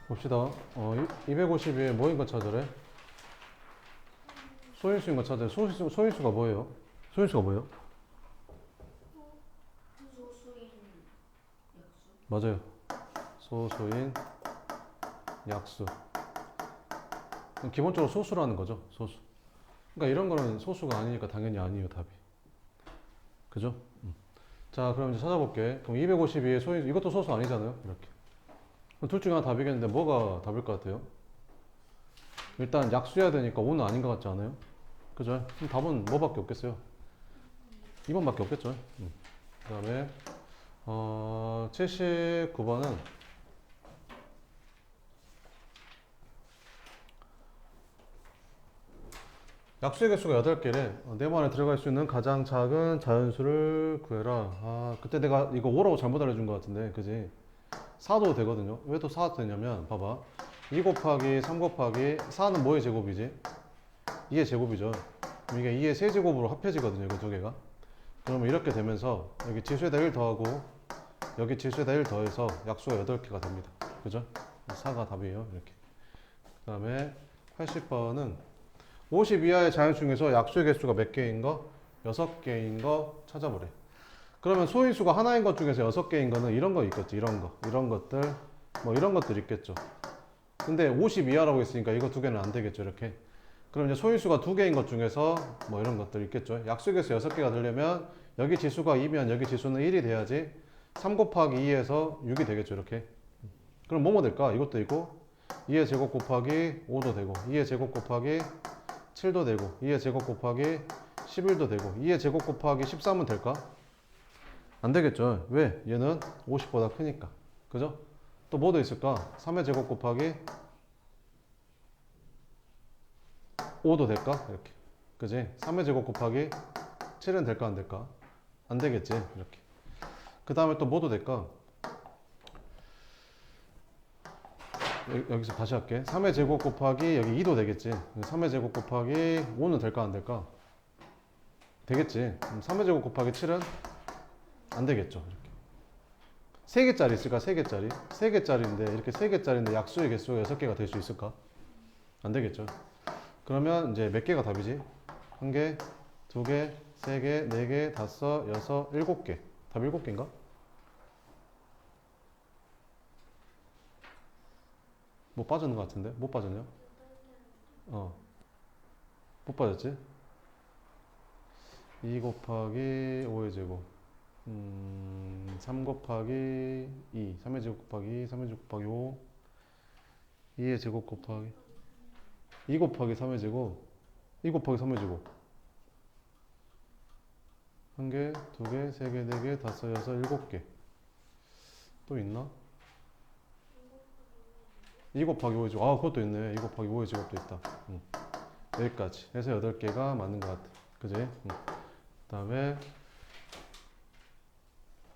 봅시다. 252에 뭐인 거 찾으래? 소인수인 거 찾으래. 소인수가 뭐예요? 소인수가 뭐예요? 소수인 약수. 맞아요. 소수인 약수. 기본적으로 소수라는 거죠. 소수. 그러니까 이런 거는 소수가 아니니까 당연히 아니에요, 답이. 그죠? 자, 그럼 이제 찾아볼게. 그럼 252의 소인수, 이것도 소수 아니잖아요? 이렇게. 그럼 둘 중에 하나 답이겠는데 뭐가 답일 것 같아요? 일단 약수해야 되니까 5는 아닌 것 같지 않아요? 그죠? 그럼 답은 뭐밖에 없겠어요? 2번밖에 없겠죠? 그 다음에 79번은 약수의 개수가 8개래. 네모 안에 들어갈 수 있는 가장 작은 자연수를 구해라. 아, 그때 내가 이거 5라고 잘못 알려준 것 같은데, 그지? 4도 되거든요. 왜 또 4도 되냐면, 봐봐. 2 곱하기 3 곱하기 4는 뭐의 제곱이지? 2의 제곱이죠. 그럼 이게 2의 세제곱으로 합해지거든요, 이거 두 개가. 그러면 이렇게 되면서, 여기 지수에다 1 더하고, 여기 지수에다 1 더해서 약수가 8개가 됩니다. 그죠? 4가 답이에요, 이렇게. 그 다음에 80번은 50 이하의 자연 중에서 약수의 개수가 몇 개인 거? 6개인 거 찾아보래. 그러면 소인수가 하나인 것 중에서 6개인 거는 이런 거 있겠지. 이런 거. 이런 것들. 뭐 이런 것들 있겠죠. 근데 50 이하라고 했으니까 이거 두 개는 안 되겠죠. 이렇게. 그럼 이제 소인수가 2개인 것 중에서 뭐 이런 것들 있겠죠. 약수의 개수 6개가 되려면 여기 지수가 2면 여기 지수는 1이 돼야지 3 곱하기 2에서 6이 되겠죠. 이렇게. 그럼 뭐뭐 될까? 이것도 있고 2의 제곱 곱하기 5도 되고 2의 제곱 곱하기 7도 되고 2의 제곱 곱하기 11도 되고 2의 제곱 곱하기 13은 될까? 안 되겠죠. 왜? 얘는 50보다 크니까. 그죠? 또 뭐도 있을까? 3의 제곱 곱하기 5도 될까? 이렇게. 그지? 3의 제곱 곱하기 7은 될까? 안 될까? 안 되겠지. 이렇게. 그 다음에 또 뭐도 될까? 여기서 다시 할게. 3의 제곱 곱하기 여기 2도 되겠지. 3의 제곱 곱하기 5는 될까? 안 될까? 되겠지. 3의 제곱 곱하기 7은 안 되겠죠. 이렇게. 3개짜리 있을까? 3개짜리. 3개짜리인데, 이렇게 3개짜리인데 약수의 개수가 6개가 될 수 있을까? 안 되겠죠. 그러면 이제 몇 개가 답이지? 1개, 2개, 3개, 4개, 5, 6, 7개. 답 7개인가? 뭐 빠지는 것 같은데? 못 빠졌냐? 어, 못 빠졌지? 2 곱하기 5의 제곱. 3 곱하기 2. 3의 제곱 곱하기 3의 제곱 곱하기 5. 2의 제곱 곱하기 2 곱하기 3의 제곱. 2 곱하기 3의 제곱. 1개, 2개, 3개, 4개, 5, 6, 7개. 또 있나? 2 곱하기 5의 제곱. 아, 그것도 있네. 2 곱하기 5의 제곱도 있다. 여기까지. 해서 8개가 맞는 것 같아. 그지? 그 다음에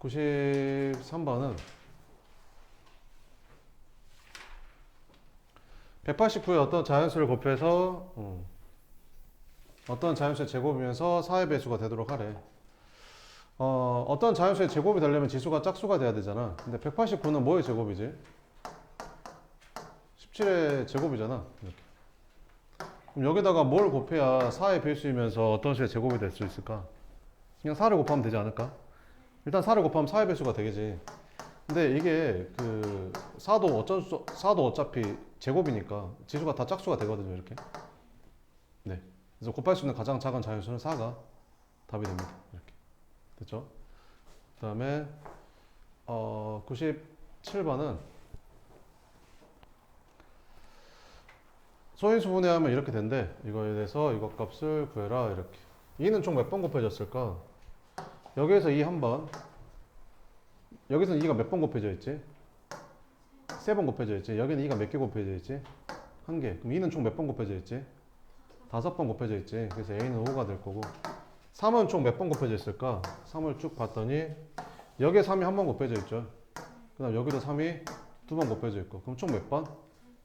93번은 189의 어떤 자연수를 곱해서 어떤 자연수의 제곱이면서 4의 배수가 되도록 하래. 어떤 자연수의 제곱이 되려면 지수가 짝수가 돼야 되잖아. 근데 189는 뭐의 제곱이지? 17의 제곱이잖아. 이렇게. 그럼 여기다가 뭘 곱해야 4의 배수이면서 어떤 수의 제곱이 될 수 있을까? 그냥 4를 곱하면 되지 않을까? 일단 4를 곱하면 4의 배수가 되겠지. 근데 이게 그 4도 어차피 제곱이니까 지수가 다 짝수가 되거든요. 이렇게. 네. 그래서 곱할 수 있는 가장 작은 자연수는 4가 답이 됩니다. 이렇게. 됐죠? 그 다음에 97번은 소인수 분해하면 이렇게 된대. 이거에 대해서 이것 값을 구해라. 이렇게. 2는 총 몇 번 곱해졌을까? 여기에서 2 한 번. 여기서는 2가 몇 번 곱해져 있지? 3번 곱해져 있지. 여기는 2가 몇 개 곱해져 있지? 1개. 그럼 2는 총 몇 번 곱해져 있지? 5번 곱해져 있지. 그래서 A는 5가 될 거고. 3은 총 몇 번 곱해져 있을까? 3을 쭉 봤더니 여기에 3이 한 번 곱해져 있죠. 그 다음 여기도 3이 2번 곱해져 있고. 그럼 총 몇 번?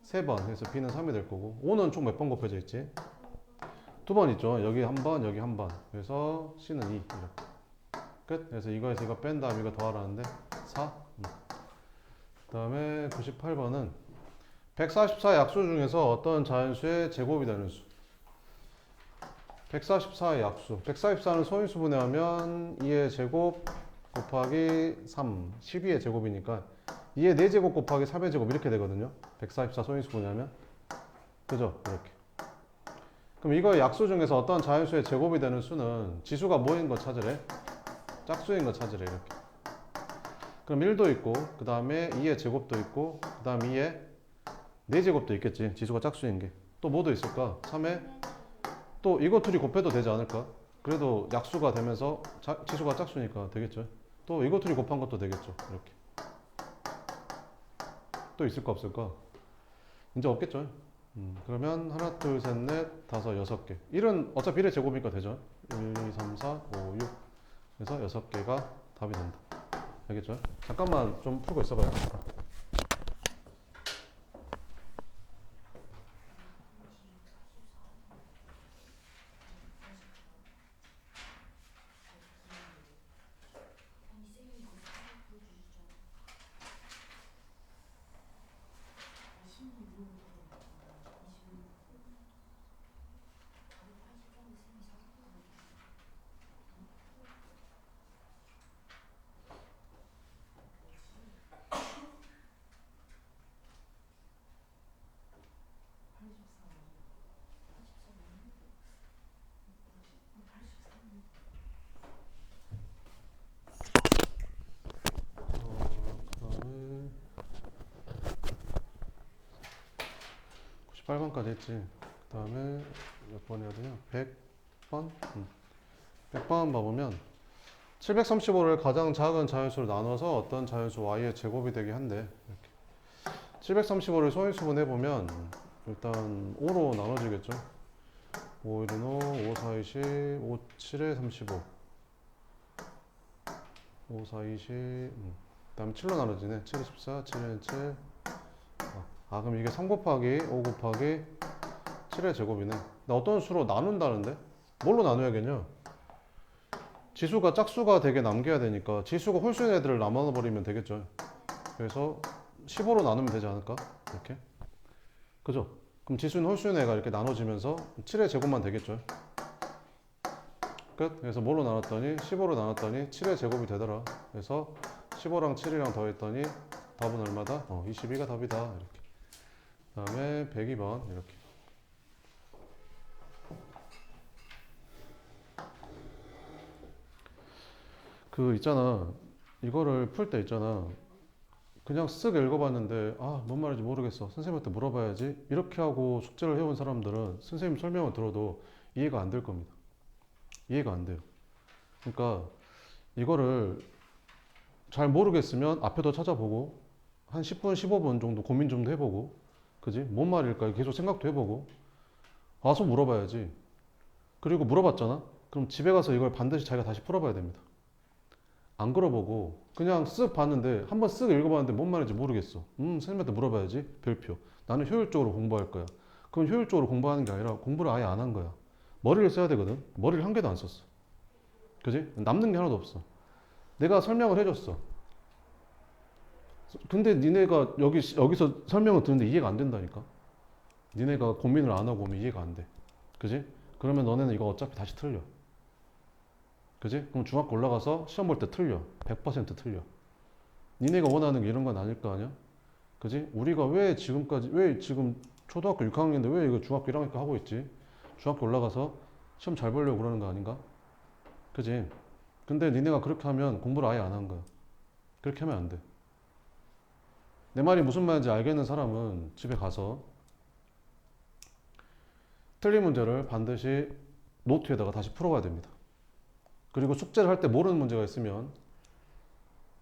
3번. 그래서 B는 3이 될 거고. 5는 총 몇 번 곱해져 있지? 2번 있죠. 여기 한 번, 여기 한 번. 그래서 C는 2. 이렇게. 끝. 그래서 이거에서 이거 뺀 다음 이거 더하라는데 4. 그 다음에 98번은 144 약수 중에서 어떤 자연수의 제곱이 되는 수. 144의 약수. 144는 소인수분해하면 2의 제곱 곱하기 3, 12의 제곱이니까 2의 4제곱 곱하기 3의 제곱 이렇게 되거든요. 144 소인수분해하면. 그죠? 이렇게. 그럼 이거 약수 중에서 어떤 자연수의 제곱이 되는 수는 지수가 뭐인 거 찾으래? 짝수인 거 찾으래. 이렇게. 그럼 1도 있고 그 다음에 2의 제곱도 있고 그 다음 2의 4제곱도 있겠지. 지수가 짝수인 게. 또 뭐도 있을까? 3의 또 이거 둘이 곱해도 되지 않을까? 그래도 약수가 되면서 지수가 짝수니까 되겠죠. 또 이거 둘이 곱한 것도 되겠죠. 이렇게. 또 있을까 없을까? 이제 없겠죠. 그러면 하나, 둘, 셋, 넷, 다섯, 여섯 개. 1은 어차피 1의 제곱이니까 되죠. 1, 2, 3, 4, 5, 6. 그래서 여섯 개가 답이 된다. 알겠죠? 잠깐만 좀 풀고 있어봐요. 그다음에 98번까지 했지. 그 다음에 몇 번 해야 되냐? 100번? 100번 봐보면 735를 가장 작은 자연수로 나눠서 어떤 자연수 y의 제곱이 되게 한대. 이렇게. 735를 소인수분 해보면 일단 5로 나눠지겠죠. 5, 1은 5, 5, 4, 20, 5, 7에 35. 5, 4, 20. 그 다음에 7로 나눠지네. 7에 14, 7에 7. 그럼 이게 3 곱하기 5 곱하기 7의 제곱이네. 나 어떤 수로 나눈다는데? 뭘로 나눠야겠냐? 지수가 짝수가 되게 남겨야 되니까 지수가 홀수인 애들을 나눠버리면 되겠죠. 그래서 15로 나누면 되지 않을까? 이렇게. 그죠? 그럼 지수는 홀수인 애가 이렇게 나눠지면서 7의 제곱만 되겠죠. 끝. 그래서 뭘로 나눴더니 15로 나눴더니 7의 제곱이 되더라. 그래서 15랑 7이랑 더했더니 답은 얼마다? 22가 답이다. 이렇게. 그 다음에 102번 이렇게. 그 있잖아. 이거를 풀 때 있잖아. 그냥 쓱 읽어봤는데 뭔 말인지 모르겠어. 선생님한테 물어봐야지. 이렇게 하고 숙제를 해온 사람들은 선생님 설명을 들어도 이해가 안 될 겁니다. 이해가 안 돼요. 그러니까 이거를 잘 모르겠으면 앞에도 찾아보고 한 10분, 15분 정도 고민 좀 해보고 그지? 뭔 말일까 계속 생각도 해보고 와서 물어봐야지. 그리고 물어봤잖아? 그럼 집에 가서 이걸 반드시 자기가 다시 풀어봐야 됩니다. 안 걸어보고 그냥 쓱 봤는데 한번 쓱 읽어봤는데 뭔 말인지 모르겠어. 선생님한테 물어봐야지. 별표. 나는 효율적으로 공부할 거야. 그럼 효율적으로 공부하는 게 아니라 공부를 아예 안 한 거야. 머리를 써야 되거든. 머리를 한 개도 안 썼어. 그지? 남는 게 하나도 없어. 내가 설명을 해줬어. 근데 니네가 여기서 설명을 듣는데 이해가 안 된다니까. 니네가 고민을 안 하고 오면 이해가 안 돼. 그지? 그러면 너네는 이거 어차피 다시 틀려. 그지? 그럼 중학교 올라가서 시험 볼 때 틀려. 100% 틀려. 니네가 원하는 게 이런 건 아닐 거 아니야? 그지? 우리가 왜 지금 초등학교 6학년인데 왜 이거 중학교 1학년 때 하고 있지? 중학교 올라가서 시험 잘 보려고 그러는 거 아닌가? 그지? 근데 니네가 그렇게 하면 공부를 아예 안 한 거야. 그렇게 하면 안 돼. 내 말이 무슨 말인지 알겠는 사람은 집에 가서 틀린 문제를 반드시 노트에다가 다시 풀어가야 됩니다. 그리고 숙제를 할 때 모르는 문제가 있으면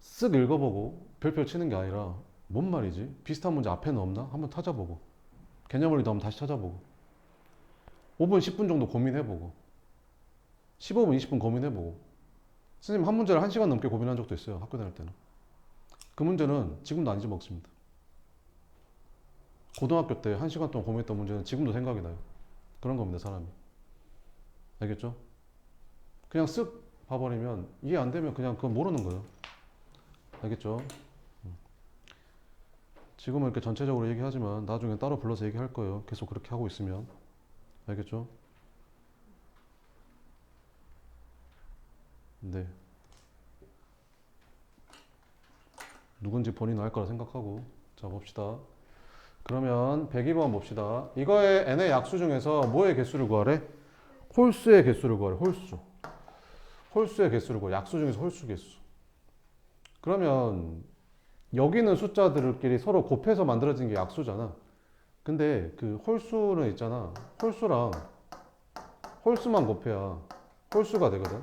쓱 읽어보고 별표 치는 게 아니라 뭔 말이지? 비슷한 문제 앞에는 없나? 한번 찾아보고 개념을 더 한번 다시 찾아보고 5분, 10분 정도 고민해보고 15분, 20분 고민해보고 선생님 한 문제를 1시간 넘게 고민한 적도 있어요. 학교 다닐 때는. 그 문제는 지금도 안 잊어먹습니다. 고등학교 때 1시간 동안 고민했던 문제는 지금도 생각이 나요. 그런 겁니다, 사람이. 알겠죠? 그냥 쓱 봐버리면 이해 안 되면 그냥 그건 모르는 거예요. 알겠죠? 지금은 이렇게 전체적으로 얘기하지만 나중에 따로 불러서 얘기할 거예요. 계속 그렇게 하고 있으면. 알겠죠? 네. 누군지 본인은 알 거라 생각하고. 자, 봅시다. 그러면 102번 봅시다. 이거의 n의 약수 중에서 뭐의 개수를 구하래? 홀수의 개수를 구하래. 홀수. 홀수의 개수를 구하래. 약수 중에서 홀수 개수. 그러면 여기 있는 숫자들끼리 서로 곱해서 만들어진 게 약수잖아. 근데 그 홀수는 있잖아. 홀수랑 홀수만 곱해야 홀수가 되거든.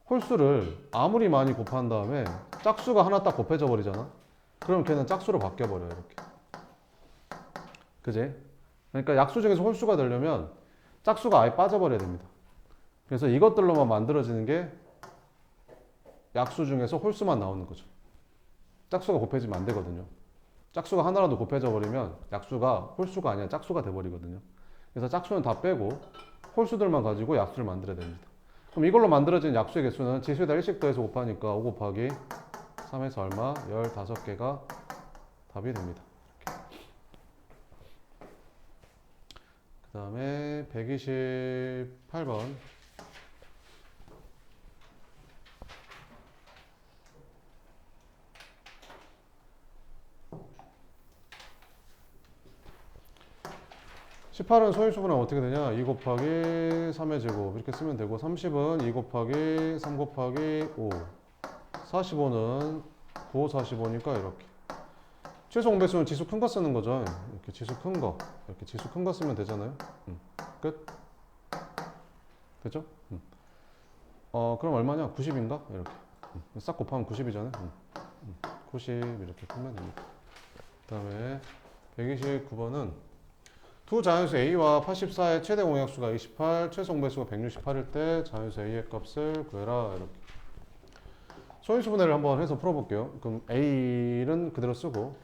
홀수를 아무리 많이 곱한 다음에 짝수가 하나 딱 곱해져 버리잖아. 그럼 걔는 짝수로 바뀌어 버려요. 이렇게. 그지? 그러니까 약수 중에서 홀수가 되려면 짝수가 아예 빠져버려야 됩니다. 그래서 이것들로만 만들어지는 게 약수 중에서 홀수만 나오는 거죠. 짝수가 곱해지면 안 되거든요. 짝수가 하나라도 곱해져 버리면 약수가 홀수가 아니라 짝수가 돼 버리거든요. 그래서 짝수는 다 빼고 홀수들만 가지고 약수를 만들어야 됩니다. 그럼 이걸로 만들어진 약수의 개수는 지수에다 1씩 더해서 곱하니까 5 곱하기 3에서 얼마? 15개가 답이 됩니다. 그 다음에 128번. (18은) 소인수분하면 어떻게 되냐? 2 곱하기 3의 제곱 이렇게 쓰면 되고, 30은 2 곱하기 3 곱하기 5, 45는 9, 45니까 이렇게. 최소 공배수는 지수 큰 거 쓰는 거죠. 이렇게 지수 큰 거, 이렇게 지수 큰 거 쓰면 되잖아요. 끝. 됐죠? 그럼 얼마냐? 90인가? 이렇게. 싹 곱하면 90이잖아요. 90 이렇게 풀면 됩니다. 그 다음에 129번은 두 자연수 A와 84의 최대 공약수가 28, 최소 공배수가 168일 때 자연수 A의 값을 구해라. 이렇게. 소인수분해를 한번 해서 풀어볼게요. 그럼 A는 그대로 쓰고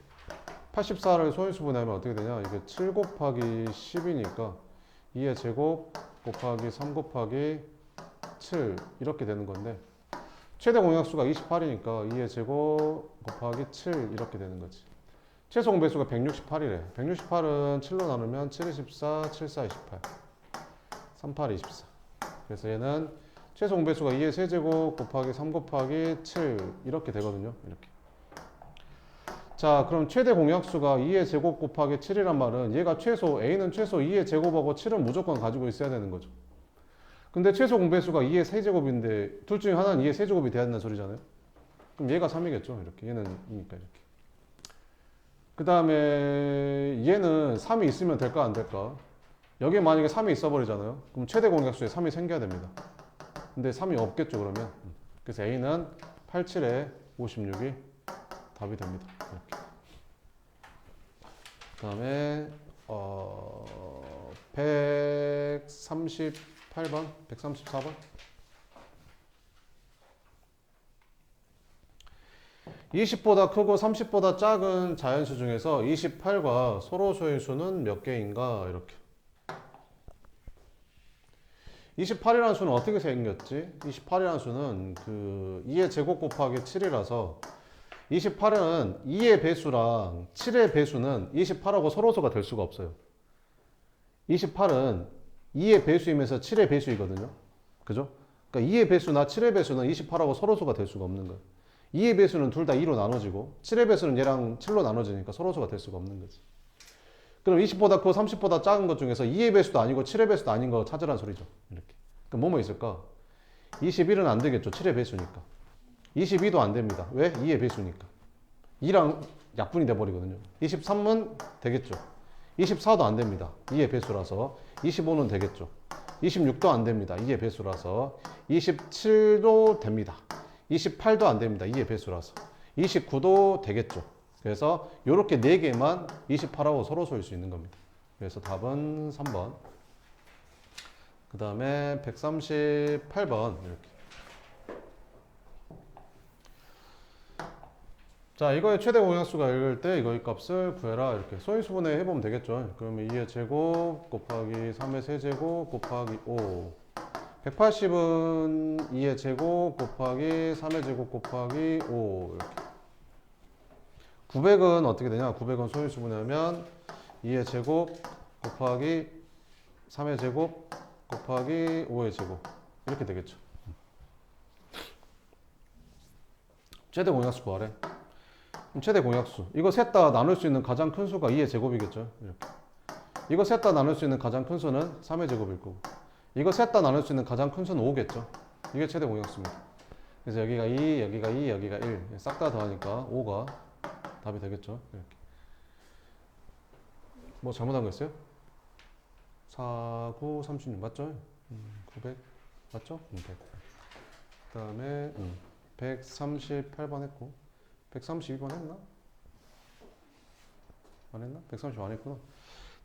84를 소인수분해하면 어떻게 되냐? 이게 7 곱하기 10이니까 2의 제곱 곱하기 3 곱하기 7 이렇게 되는 건데, 최대 공약수가 28이니까 2의 제곱 곱하기 7 이렇게 되는 거지. 최소 공배수가 168이래. 168은 7로 나누면 7, 24, 7, 4, 28. 38, 24. 그래서 얘는 최소 공배수가 2의 세제곱 곱하기 3 곱하기 7 이렇게 되거든요. 이렇게. 자, 그럼 최대 공약수가 2의 제곱 곱하기 7이란 말은 얘가 최소, A는 최소 2의 제곱하고 7은 무조건 가지고 있어야 되는 거죠. 근데 최소 공배수가 2의 세제곱인데 둘 중에 하나는 2의 세제곱이 돼야 된다는 소리잖아요. 그럼 얘가 3이겠죠. 이렇게. 얘는 2니까 이렇게. 그 다음에 얘는 3이 있으면 될까 안 될까? 여기에 만약에 3이 있어 버리잖아요. 그럼 최대 공약수에 3이 생겨야 됩니다. 근데 3이 없겠죠, 그러면. 그래서 A는 87에 56이 답이 됩니다. 이렇게. 그 다음에 138번, 134번. 20보다 크고 30보다 작은 자연수 중에서 28과 서로 소인수는 몇 개인가? 이렇게. 28이라는 수는 어떻게 생겼지? 28이라는 수는 그 2의 제곱 곱하기 7이라서 28은 2의 배수랑 7의 배수는 28하고 서로소가 될 수가 없어요. 28은 2의 배수이면서 7의 배수이거든요. 그죠? 그러니까 2의 배수나 7의 배수는 28하고 서로소가 될 수가 없는 거예요. 2의 배수는 둘 다 2로 나눠지고 7의 배수는 얘랑 7로 나눠지니까 서로소가 될 수가 없는 거지. 그럼 20보다 크고 30보다 작은 것 중에서 2의 배수도 아니고 7의 배수도 아닌 거 찾으라는 소리죠. 이렇게. 그럼 뭐뭐 있을까? 21은 안 되겠죠. 7의 배수니까. 22도 안 됩니다. 왜? 2의 배수니까. 2랑 약분이 돼버리거든요. 23은 되겠죠. 24도 안 됩니다. 2의 배수라서. 25는 되겠죠. 26도 안 됩니다. 2의 배수라서. 27도 됩니다. 28도 안 됩니다. 2의 배수라서. 29도 되겠죠. 그래서 이렇게 4개만 28하고 서로 소일 수 있는 겁니다. 그래서 답은 3번. 그 다음에 138번 이렇게. 자, 이거의 최대 공약수가 읽을 때 이거의 값을 구해라. 이렇게 소인수분해 해보면 되겠죠. 그러면 2의 제곱 곱하기 3의 세제곱 곱하기 5. 180은 2의 제곱 곱하기 3의 제곱 곱하기 5 이렇게. 900은 어떻게 되냐? 900은 소인수분해하면 2의 제곱 곱하기 3의 제곱 곱하기 5의 제곱 이렇게 되겠죠. 최대 공약수 구하래. 그럼 최대 공약수. 이거 셋 다 나눌 수 있는 가장 큰 수가 2의 제곱이겠죠. 이렇게. 이거 셋 다 나눌 수 있는 가장 큰 수는 3의 제곱일 거고. 이거 셋 다 나눌 수 있는 가장 큰 수는 5겠죠. 이게 최대 공약수입니다. 그래서 여기가 2, 여기가 2, 여기가 1. 싹 다 더하니까 5가 답이 되겠죠. 이렇게. 뭐 잘못한 거 있어요? 4, 9, 36 맞죠? 900 맞죠? 100. 그 다음에 138번 했고 132번 했나? 안 했나? 130 안 했구나.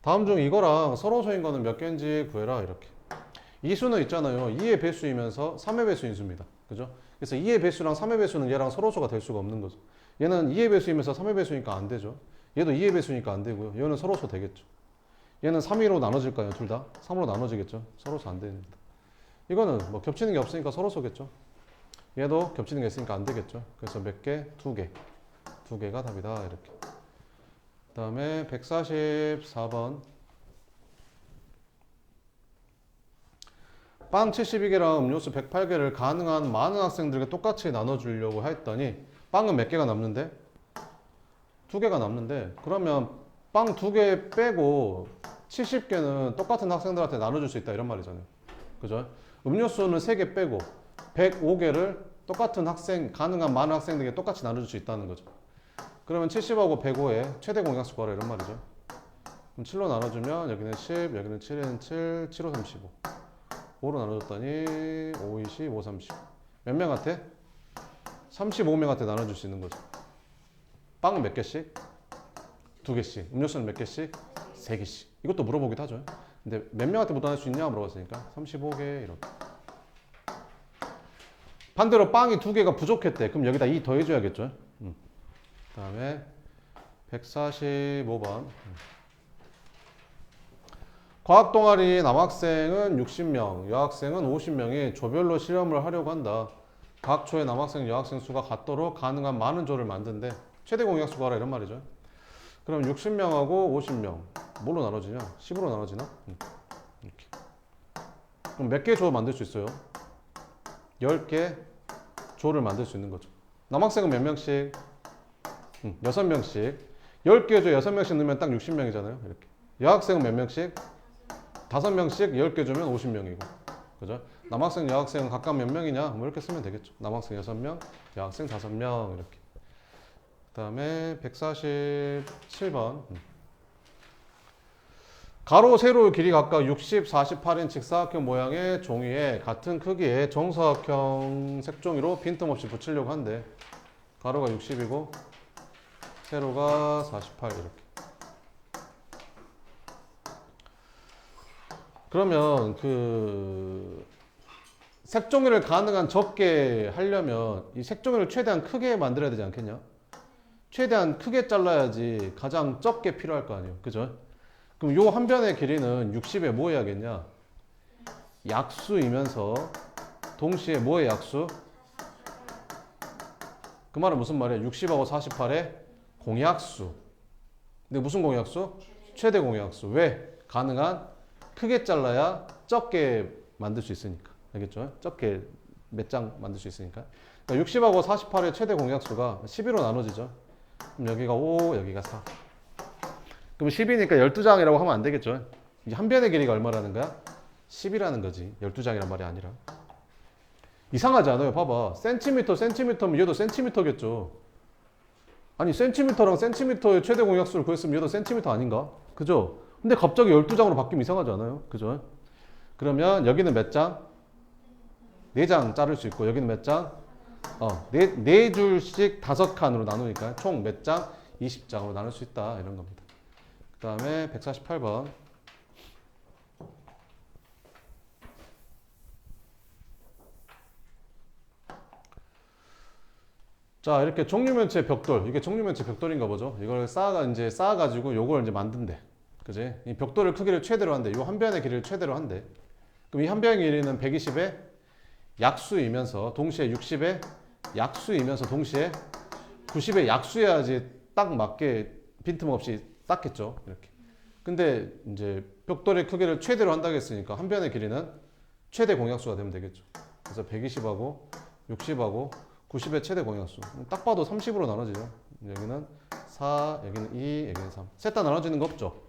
다음 중 이거랑 서로소인 거는 몇 개인지 구해라. 이렇게. 이 수는 있잖아요. 2의 배수이면서 3의 배수인 수입니다. 그죠? 그래서 2의 배수랑 3의 배수는 얘랑 서로소가 될 수가 없는 거죠. 얘는 2의 배수이면서 3의 배수니까 안 되죠. 얘도 2의 배수니까 안 되고요. 얘는 서로소 되겠죠. 얘는 3위로 나눠질까요? 둘 다? 3으로 나눠지겠죠. 서로소 안 됩니다. 이거는 뭐 겹치는 게 없으니까 서로소겠죠. 얘도 겹치는 게 있으니까 안 되겠죠. 그래서 몇 개? 2개. 2개가 답이다. 이렇게. 그 다음에 144번. 빵 72개랑 음료수 108개를 가능한 많은 학생들에게 똑같이 나눠주려고 했더니 빵은 몇 개가 남는데? 2개가 남는데 그러면 빵 2개 빼고 70개는 똑같은 학생들한테 나눠줄 수 있다 이런 말이잖아요. 그죠? 음료수는 3개 빼고 105개를 똑같은 학생, 가능한 많은 학생들에게 똑같이 나눠줄 수 있다는 거죠. 그러면 70하고 105에 최대 공약수 구하라 이런 말이죠. 그럼 7로 나눠주면 여기는 10, 여기는 7에는 7, 7, 5, 35. 5로 나눠줬더니 5, 20, 5, 30. 몇 명한테? 35명한테 나눠줄 수 있는 거죠. 빵은 몇 개씩? 2개씩. 음료수는 몇 개씩? 3개씩. 이것도 물어보기도 하죠. 근데 몇 명한테 못 나눌 수 있냐 물어봤으니까 35개 이렇게. 반대로 빵이 2개가 부족했대. 그럼 여기다 2 더해줘야겠죠. 그 다음에 145번. 과학동아리 남학생은 60명, 여학생은 50명이 조별로 실험을 하려고 한다. 각 조의 남학생, 여학생 수가 같도록 가능한 많은 조를 만든대. 최대 공약수 구하라 이런 말이죠. 그럼 60명하고 50명 뭘로 나눠지냐? 10으로 나눠지나? 이렇게. 그럼 몇 개 조 만들 수 있어요? 10개 조를 만들 수 있는 거죠. 남학생은 몇 명씩? 6명씩. 10개 조 6명씩 넣으면 딱 60명이잖아요. 이렇게. 여학생은 몇 명씩? 5명씩 10개 주면 50명이고. 그죠? 남학생, 여학생은 각각 몇 명이냐? 뭐 이렇게 쓰면 되겠죠. 남학생 6명, 여학생 5명 이렇게. 그 다음에 147번. 가로, 세로 길이 각각 60, 48인 직사각형 모양의 종이에 같은 크기의 정사각형 색종이로 빈틈없이 붙이려고 한대. 가로가 60이고 세로가 48 이렇게. 그러면 그 색종이를 가능한 적게 하려면 이 색종이를 최대한 크게 만들어야 되지 않겠냐? 최대한 크게 잘라야지 가장 적게 필요할 거 아니에요. 그죠? 그럼 요 한 변의 길이는 60에 뭐 해야겠냐? 약수이면서 동시에 뭐의 약수? 그 말은 무슨 말이야? 60하고 48의 공약수. 근데 무슨 공약수? 최대 공약수. 왜? 가능한 크게 잘라야 적게 만들 수 있으니까. 알겠죠? 적게 몇 장 만들 수 있으니까. 그러니까 60하고 48의 최대 공약수가 12로 나눠지죠. 그럼 여기가 5, 여기가 4. 그럼 10이니까 12장이라고 하면 안 되겠죠. 이 한 변의 길이가 얼마라는 거야? 10이라는 거지. 12장이란 말이 아니라. 이상하지 않아요? 봐봐. 센티미터면 얘도 센티미터겠죠. 아니 센티미터랑 센티미터의 최대 공약수를 구했으면 얘도 센티미터 아닌가? 그죠? 근데 갑자기 12장으로 바뀌면 이상하지 않아요? 그죠? 그러면 여기는 몇 장? 4장 자를 수 있고 여기는 몇 장? 네 줄씩 5칸으로 나누니까 총 몇 장? 20장으로 나눌 수 있다 이런 겁니다. 그 다음에 148번. 자, 이렇게 종류면체 벽돌. 이게 종류면체 벽돌인가 보죠. 이걸 쌓아가지고 요걸 이제 만든대. 그지? 이 벽돌의 크기를 최대로 한대. 요 한 변의 길이를 최대로 한대. 그럼 이 한 변의 길이는 120의 약수이면서 동시에 60의 약수이면서 동시에 90의 약수여야지 딱 맞게 빈틈없이 닦겠죠. 이렇게. 근데 이제 벽돌의 크기를 최대로 한다고 했으니까 한 변의 길이는 최대 공약수가 되면 되겠죠. 그래서 120하고 60하고 90의 최대 공약수. 딱 봐도 30으로 나눠지죠. 여기는 4, 여기는 2, 여기는 3. 셋 다 나눠지는 거 없죠.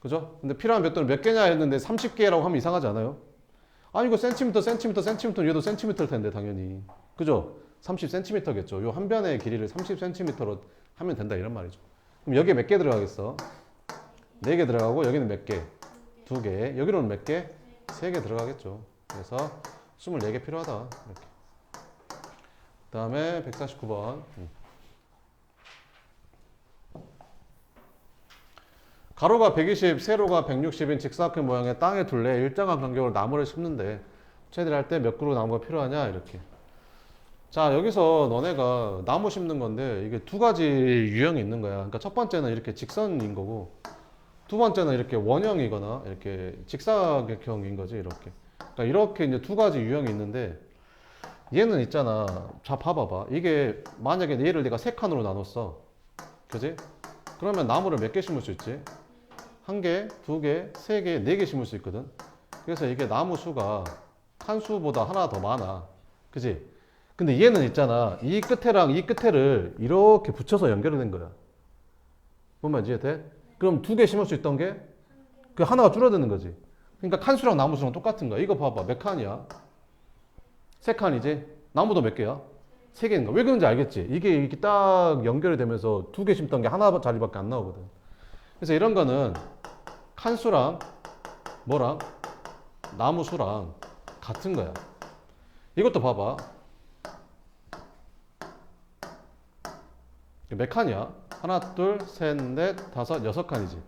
그죠? 근데 필요한 벽돌은 몇 개냐 했는데 30개라고 하면 이상하지 않아요? 아니 이거 센티미터 얘도 센티미터일 텐데 당연히. 그죠? 30cm겠죠. 요 한 변의 길이를 30cm로 하면 된다 이런 말이죠. 그럼 여기에 몇 개 들어가겠어? 4개 들어가고 여기는 몇 개? 2개. 여기로는 몇 개? 3개 들어가겠죠. 그래서 24개 필요하다. 이렇게. 그 다음에 149번. 가로가 120, 세로가 160인 직사각형 모양의 땅의 둘레에 일정한 간격으로 나무를 심는데 최대를 할 때 몇 그루 나무가 필요하냐 이렇게. 자 여기서 너네가 나무 심는 건데 이게 두 가지 유형이 있는 거야. 그러니까 첫 번째는 이렇게 직선인 거고 두 번째는 이렇게 원형이거나 이렇게 직사각형인 거지 이렇게. 그러니까 이렇게 이제 두 가지 유형이 있는데 얘는 있잖아. 자 봐봐봐. 이게 만약에 얘를 내가 세 칸으로 나눴어. 그지? 그러면 나무를 몇 개 심을 수 있지? 한 개, 두 개, 세 개, 네 개 심을 수 있거든. 그래서 이게 나무 수가 칸수보다 하나 더 많아. 그지? 근데 얘는 있잖아. 이 끝에랑 이 끝에를 이렇게 붙여서 연결된 거야. 뭔 말인지 이해돼? 그럼 두 개 심을 수 있던 게 그 하나가 줄어드는 거지. 그러니까 칸수랑 나무수랑 똑같은 거야. 이거 봐봐. 몇 칸이야? 세 칸이지? 나무도 몇 개야? 세 개인 거야. 왜 그런지 알겠지? 이게 이렇게 딱 연결이 되면서 두 개 심던 게 하나 자리밖에 안 나오거든. 그래서 이런 거는 칸수랑 뭐랑 나무수랑 같은 거야. 이것도 봐봐. 몇 칸이야? 하나, 둘, 셋, 넷, 다섯, 여섯 칸이지.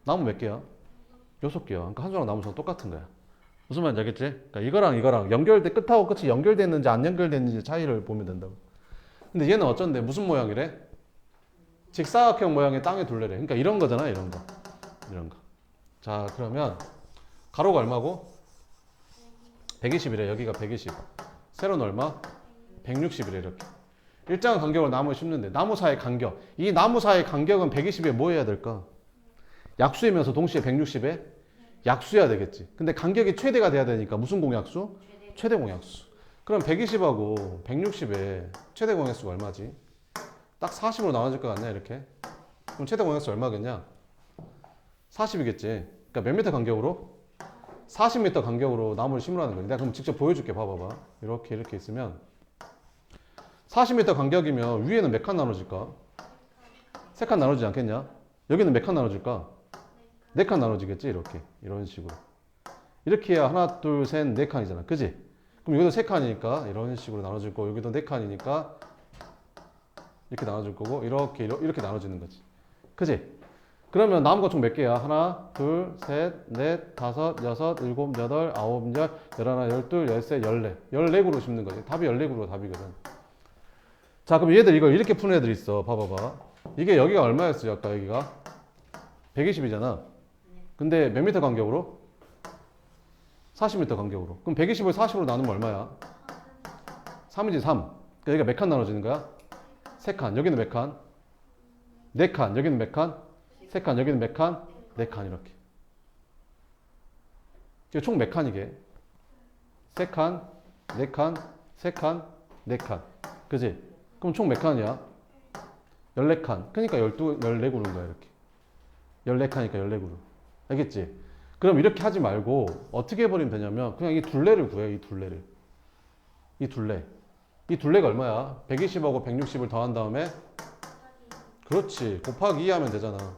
나무 몇 개야? 6개야. 그러니까 한수랑 나무수랑 똑같은 거야. 무슨 말인지 알겠지? 그러니까 이거랑 연결돼 끝하고 끝이 연결됐는지 안 연결됐는지 차이를 보면 된다고. 근데 얘는 어쩐데 무슨 모양이래? 직사각형 모양의 땅의 둘레래. 그러니까 이런 거잖아, 이런 거. 이런 거. 자, 그러면 가로가 얼마고? 120이래. 여기가 120. 세로는 얼마? 160이래. 이렇게. 일정한 간격으로 나무를 심는데 나무 사이의 간격. 이 나무 사이의 간격은 120에 뭐 해야 될까? 약수이면서 동시에 160에 약수여야 되겠지. 근데 간격이 최대가 돼야 되니까 무슨 공약수? 최대 공약수. 그럼 120하고 160에 최대 공약수가 얼마지? 딱 40으로 나눠질 것 같네 이렇게. 그럼 최대 공약수 얼마겠냐? 40이겠지. 그러니까 몇 미터 간격으로? 40m 간격으로 나무를 심으라는 거지. 내가 그럼 직접 보여줄게. 봐봐봐. 이렇게 있으면 40m 간격이면 위에는 몇 칸 나눠질까? 3칸 나눠지지 않겠냐? 여기는 몇 칸 나눠질까? 4칸 나눠지겠지? 이렇게. 이런 식으로. 이렇게 해야 하나, 둘, 셋, 4칸이잖아. 그지? 그럼 여기도 3칸이니까 이런 식으로 나눠질 거고, 여기도 4칸이니까 이렇게 나눠질 거고, 이렇게 나눠지는 거지. 그지? 그러면 나무가 총 몇 개야? 하나, 둘, 셋, 넷, 다섯, 여섯, 일곱, 여덟, 아홉, 열, 열하나, 열둘, 열세, 열네. 14그루 심는 거지. 답이 14그루가 답이거든. 자, 그럼 얘들 이걸 이렇게 푸는 애들 있어. 봐봐봐. 이게 여기가 얼마였어요? 아까 여기가? 120이잖아. 근데 몇 미터 간격으로? 40m 간격으로. 그럼 120을 40으로 나누면 얼마야? 3이지 3. 그러니까 여기가 몇 칸 나눠지는 거야? 3칸. 여기는 몇 칸? 4칸. 여기는 몇 칸? 3칸. 여기는 몇 칸? 4칸. 이렇게. 이게 총 몇 칸이게? 3칸, 4칸, 3칸, 4칸. 그지? 그럼 총 몇 칸이야? 14칸. 그러니까 14그루인 거야, 이렇게. 14칸이니까 14그루. 알겠지? 그럼 이렇게 하지 말고 어떻게 해버리면 되냐면 그냥 이 둘레를 구해, 이 둘레를. 이 둘레. 이 둘레가 얼마야? 120하고 160을 더한 다음에 그렇지. 곱하기 2 하면 되잖아.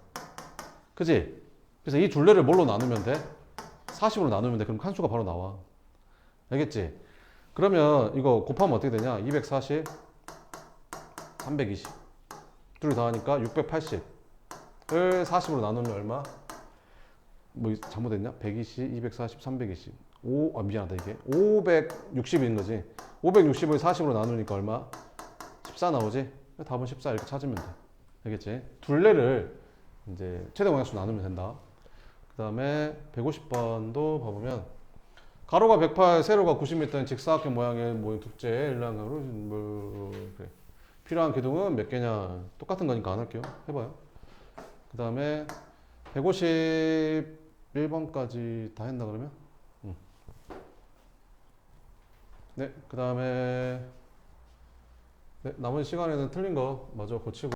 그지? 그래서 이 둘레를 뭘로 나누면 돼? 40으로 나누면 돼. 그럼 칸수가 바로 나와. 알겠지? 그러면 이거 곱하면 어떻게 되냐? 240, 320. 둘이 더하니까 680을 40으로 나누면 얼마? 뭐 잘못했냐? 120, 240, 320. 미안하다 이게. 560인 거지. 560을 40으로 나누니까 얼마? 14 나오지? 답은 14 이렇게 찾으면 돼. 알겠지? 둘레를 이제 최대 공약수 나누면 된다. 그 다음에 150번도 봐보면 가로가 108, 세로가 90m인 직사각형 모양의 모형 둘째 일랑으로 그래. 필요한 기둥은 몇 개냐? 똑같은 거니까 안 할게요. 해봐요. 그 다음에 151번까지 다 했나 그러면? 응. 네, 그 다음에 네, 남은 시간에는 틀린 거 마저 고치고